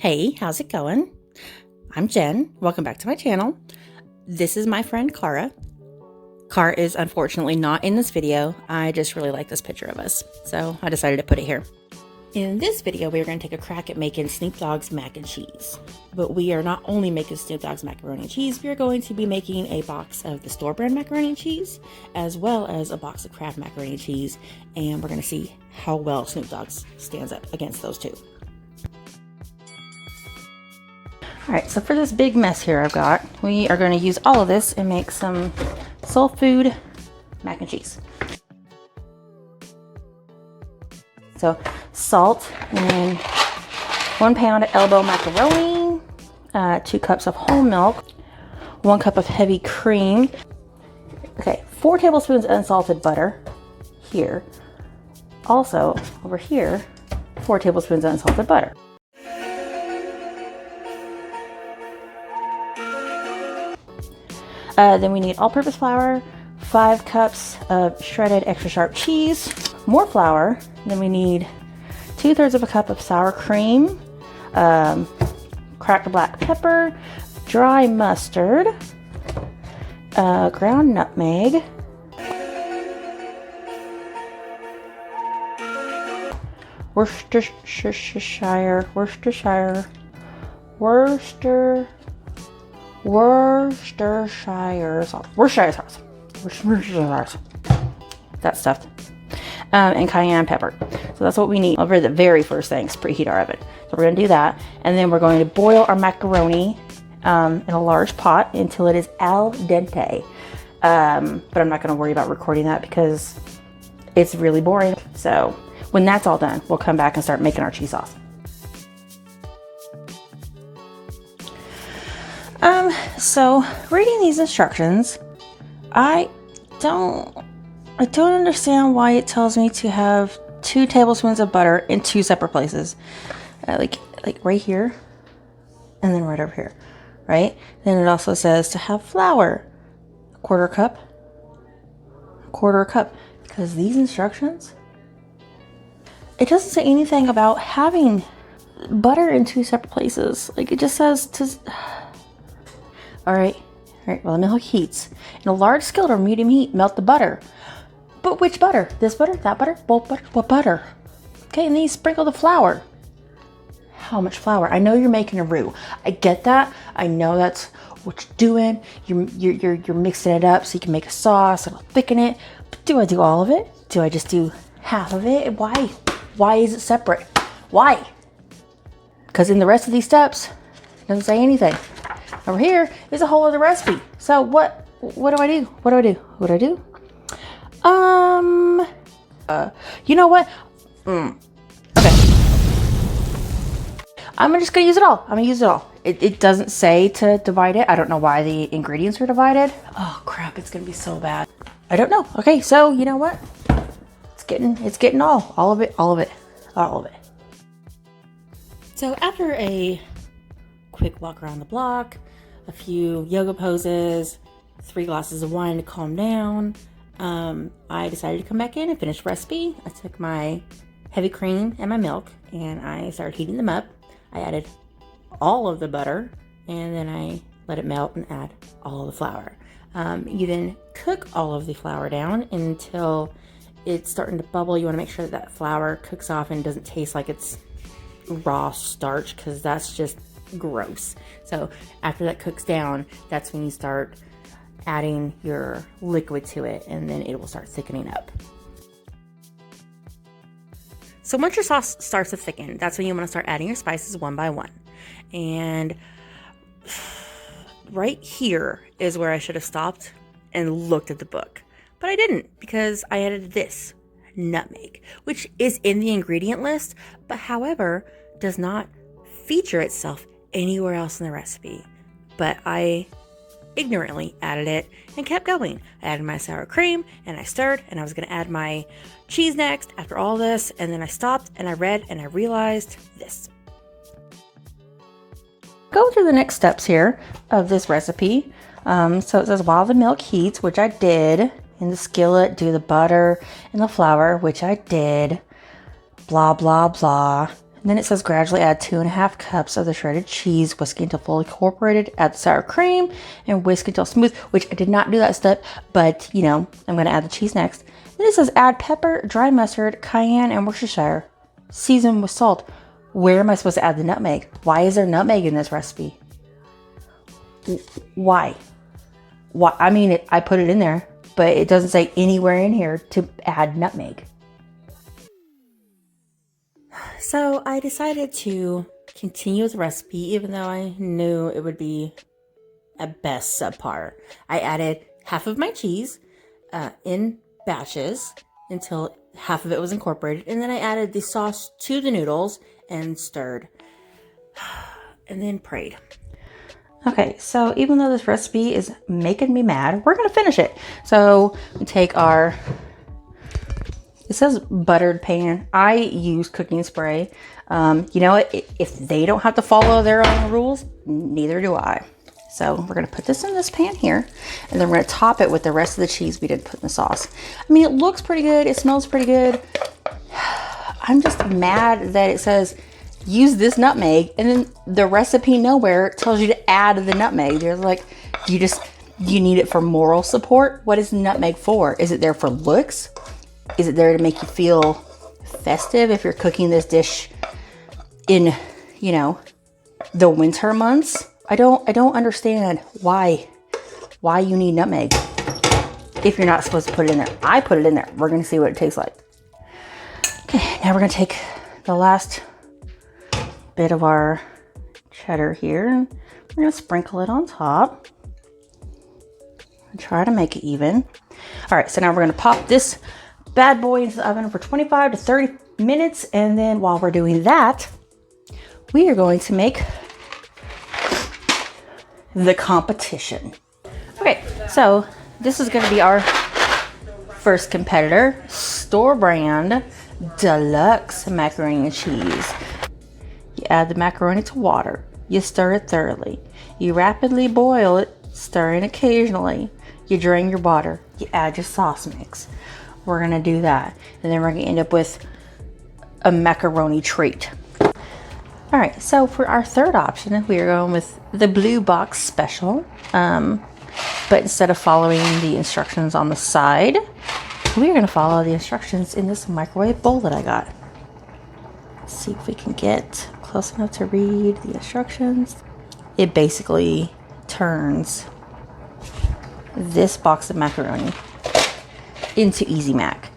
Hey, how's it going? I'm Jen. Welcome back to my channel. This is my friend Cara. Cara is unfortunately not in this video. I just really like this picture of us, so I decided to put it here. In this video, we are going to take a crack at making Snoop Dogg's mac and cheese. But we are not only making Snoop Dogg's macaroni and cheese, we are going to be making a box of the store brand macaroni and cheese, as well as a box of Kraft macaroni and cheese, and we're going to see how well Snoop Dogg stands up against those two. Alright, so for this big mess here I've got, we are going to use all of this and make some soul food mac and cheese. So salt, and then 1 pound of elbow macaroni, 2 cups of whole milk, 1 cup of heavy cream. Okay, 4 tablespoons unsalted butter here. Also, over here, 4 tablespoons unsalted butter. Then we need all-purpose flour, 5 cups of shredded extra sharp cheese, more flour. Then we need 2/3 of a cup of sour cream, cracked black pepper, dry mustard, ground nutmeg, Worcestershire sauce. That stuff. And cayenne pepper. So that's what we need. Over the very first thing is preheat our oven. So we're going to do that. And then we're going to boil our macaroni in a large pot until it is al dente. But I'm not going to worry about recording that because it's really boring. So when that's all done, we'll come back and start making our cheese sauce. So reading these instructions, I don't understand why it tells me to have 2 tablespoons of butter in 2 separate places. Like right here and then right over here, right? Then it also says to have flour, a quarter cup, because these instructions, it doesn't say anything about having butter in 2 separate places. Like it just says to... All right, well, the milk heats. In a large skillet or medium heat, melt the butter. But which butter? This butter? That butter? Both butter? What butter? Okay, and then you sprinkle the flour. How much flour? I know you're making a roux. I get that. I know that's what you're doing. You're mixing it up so you can make a sauce. It'll thicken it. But do I do all of it? Do I just do half of it? Why? Why is it separate? Why? Because in the rest of these steps, it doesn't say anything. Over here is a whole other recipe. So what do I do? You know what? Okay. I'm just gonna use it all. It doesn't say to divide it. I don't know why the ingredients are divided. Oh crap, it's gonna be so bad. I don't know. Okay, so you know what? It's getting all of it. So after a quick walk around the block, a few yoga poses, 3 glasses of wine to calm down, I decided to come back in and finish the recipe. I took my heavy cream and my milk and I started heating them up. I added all of the butter and then I let it melt and add all of the flour. You then cook all of the flour down until it's starting to bubble. You want to make sure that flour cooks off and doesn't taste like it's raw starch, because that's just gross. So after that cooks down, that's when you start adding your liquid to it, and then it will start thickening up. So once your sauce starts to thicken, that's when you want to start adding your spices one by one. And right here is where I should have stopped and looked at the book, but I didn't, because I added this nutmeg, which is in the ingredient list, but however does not feature itself anywhere else in the recipe. But I ignorantly added it and kept going. I added my sour cream and I stirred, and I was going to add my cheese next after all this, and then I stopped and I read and I realized this. Go through the next steps here of this recipe. So it says while the milk heats, which I did. In the skillet, do the butter and the flour, which I did. Blah blah blah. And then it says gradually add 2.5 cups of the shredded cheese, whisk until fully incorporated, add the sour cream, and whisk until smooth, which I did not do that step, but you know, I'm gonna add the cheese next. Then it says add pepper, dry mustard, cayenne, and Worcestershire. Season with salt. Where am I supposed to add the nutmeg? Why is there nutmeg in this recipe? Why? Why? I mean, I put it in there, but it doesn't say anywhere in here to add nutmeg. So I decided to continue with the recipe, even though I knew it would be at best subpar. I added half of my cheese in batches until half of it was incorporated, and then I added the sauce to the noodles and stirred, and then prayed. Okay, so even though this recipe is making me mad, we're gonna finish it. So we take our, it says buttered pan. I use cooking spray. You know what? If they don't have to follow their own rules, neither do I. So we're going to put this in this pan here, and then we're going to top it with the rest of the cheese we did put in the sauce. I mean, it looks pretty good. It smells pretty good. I'm just mad that it says use this nutmeg, and then the recipe nowhere tells you to add the nutmeg. They're like, you need it for moral support. What is nutmeg for? Is it there for looks? Is it there to make you feel festive if you're cooking this dish in, you know, the winter months? I don't understand why you need nutmeg if you're not supposed to put it in there. I put it in there. We're gonna see what it tastes like. Okay, now we're gonna take the last bit of our cheddar here, and we're gonna sprinkle it on top and try to make it even. All right, so now we're gonna pop this bad boy into the oven for 25 to 30 minutes, and then while we're doing that, we are going to make the competition. Okay, so this is going to be our first competitor, store brand Deluxe macaroni and cheese. You add the macaroni to water. You stir it thoroughly. You rapidly boil it, stirring occasionally. You drain your water. You add your sauce mix. We're gonna do that, and then we're gonna end up with a macaroni treat. All right, so for our third option, we are going with the blue box special, but instead of following the instructions on the side, we are gonna follow the instructions in this microwave bowl that I got. Let's see if we can get close enough to read the instructions. It basically turns this box of macaroni into Easy Mac.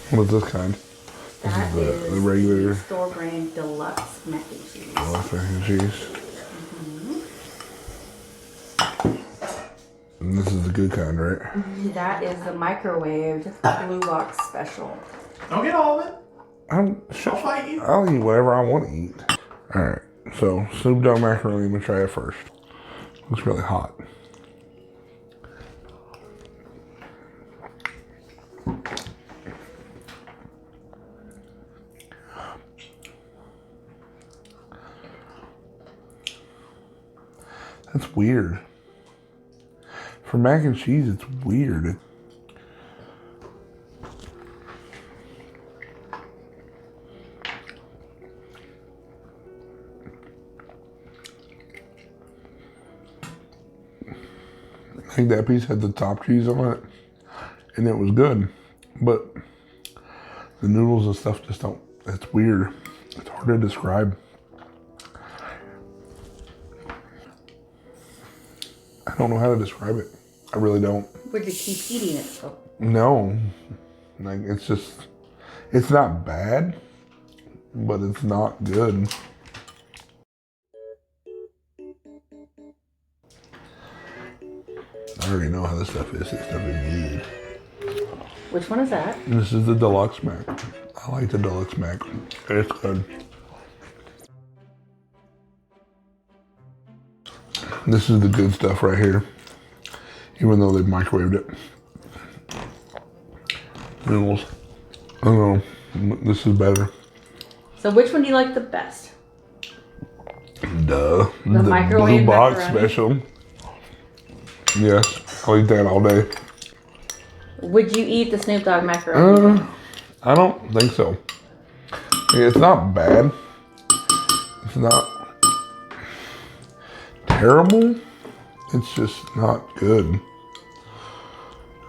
What's this kind? That This is the regular store brand Deluxe mac and cheese. Deluxe mac and cheese. And this is the good kind, right? That is the microwaved blue box special. Don't get all of it. I'll fight you. I'll eat whatever I want to eat. Alright, so Snoop Dogg macaroni, I'm gonna try it first. Looks really hot. That's weird. For mac and cheese, it's weird. I think that piece had the top cheese on it, and it was good. But the noodles and stuff just don't, it's weird. It's hard to describe. I don't know how to describe it. I really don't. Would you keep eating it though? No. Like, it's just, it's not bad, but it's not good. I already know how this stuff is. This stuff is good. Which one is that? This is the Deluxe Mac. I like the Deluxe Mac. It's good. This is the good stuff right here. Even though they've microwaved it. Noodles. I don't know. This is better. So which one do you like the best? The microwave blue box macaroni? special. Yes, I'll eat that all day. Would you eat the Snoop Dogg macaroni? I don't think so. It's not bad. It's not terrible. It's just not good.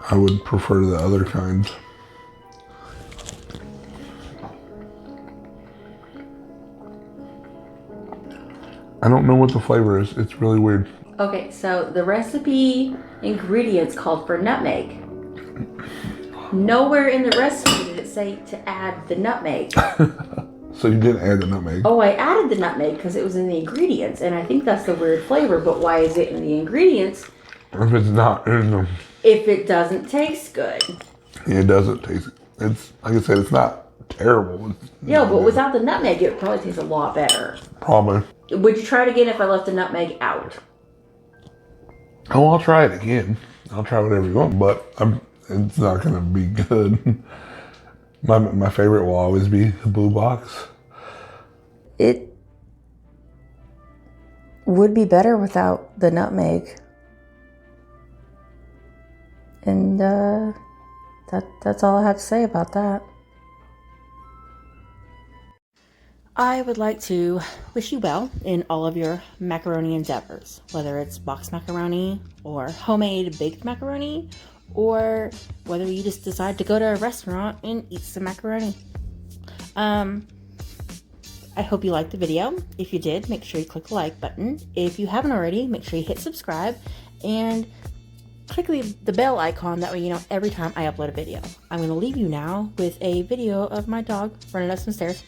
I would prefer the other kinds. I don't know what the flavor is. It's really weird. Okay, so the recipe ingredients called for nutmeg. Nowhere in the recipe did it say to add the nutmeg. So you didn't add the nutmeg? Oh, I added the nutmeg because it was in the ingredients, and I think that's the weird flavor, but why is it in the ingredients? If it's not in them. If it doesn't taste good. It doesn't taste. It's like I said. It's not terrible. Yeah, but without the nutmeg, it would probably taste a lot better. Probably. Would you try it again if I left the nutmeg out? Oh, I'll try it again. I'll try whatever you want, but it's not gonna be good. My favorite will always be the blue box. It would be better without the nutmeg. And that's all I have to say about that. I would like to wish you well in all of your macaroni endeavors, whether it's boxed macaroni or homemade baked macaroni, or whether you just decide to go to a restaurant and eat some macaroni. I hope you liked the video. If you did, make sure you click the like button. If you haven't already, make sure you hit subscribe and click the bell icon. That way you know every time I upload a video. I'm going to leave you now with a video of my dog running up some stairs.